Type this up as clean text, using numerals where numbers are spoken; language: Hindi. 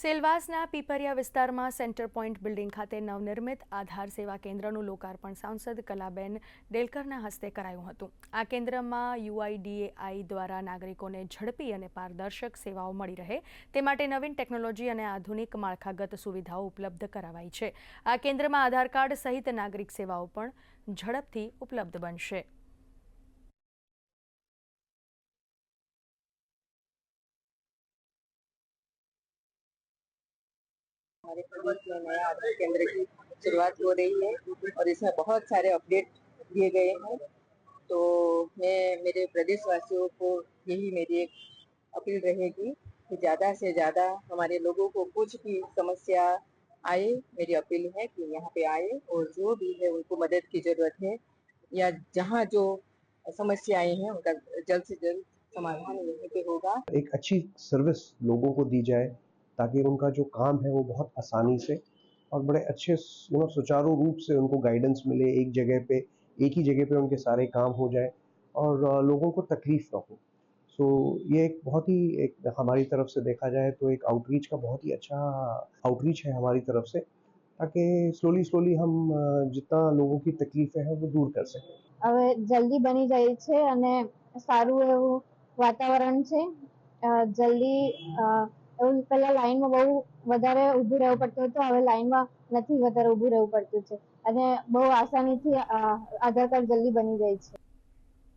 સેલવાસના પીપરિયા વિસ્તારમાં સેન્ટર પોઈન્ટ બિલ્ડિંગ ખાતે નવનિર્મિત આધાર સેવા કેન્દ્રનું લોકાર્પણ સાંસદ કલાબેન ડેલકરના હસ્તે કરાયું હતું। આ કેન્દ્રમાં UIDAI દ્વારા નાગરિકોને ઝડપી અને પારદર્શક સેવાઓ મળી રહે તે માટે નવીન ટેકનોલોજી અને આધુનિક માળખાગત સુવિધાઓ ઉપલબ્ધ કરાવાઈ છે। આ કેન્દ્રમાં આધાર કાર્ડ સહિત નાગરિક સેવાઓ પણ ઝડપથી ઉપલબ્ધ બનશે। हमारे प्रदेश में नया आधार केंद्र की शुरुआत हो रही है और इसमें बहुत सारे अपडेट दिए गए हैं। तो मैं मेरे प्रदेशवासियों को यही मेरी एक अपील रहेगी कि ज़्यादा से ज़्यादा हमारे लोगों को कुछ भी समस्या आए, मेरी अपील है कि यहाँ पे आए और जो भी है उनको मदद की ज़रूरत है या जहाँ जो समस्याएं हैं उनका जल्द से जल्द समाधान यहीं पे होगा। एक अच्छी सर्विस लोगों को दी जाए ताकि उनका जो काम है वो बहुत आसानी से और बड़े अच्छे सुचारू रूप से उनको गाइडेंस मिले। एक ही जगह पे उनके सारे काम हो जाए और लोगों को तकलीफ ना हो। सो ये एक बहुत ही एक हमारी तरफ से देखा जाए तो एक आउटरीच का बहुत ही अच्छा आउटरीच है हमारी तरफ से, ताकि स्लोली हम जितना लोगों की तकलीफें हैं वो दूर कर सकें। હવે જલ્દી બની જાય છે અને સારું એવું વાતાવરણ છે। જલ્દી એવું પહેલા લાઈનમાં બહુ વધારે ઊભું રહેવું પડતું હતું, હવે લાઈનમાં નથી વધારે ઊભું રહેવું પડતું છે અને બહુ આસાનીથી આધાર કાર્ડ જલ્દી બની જાય છે।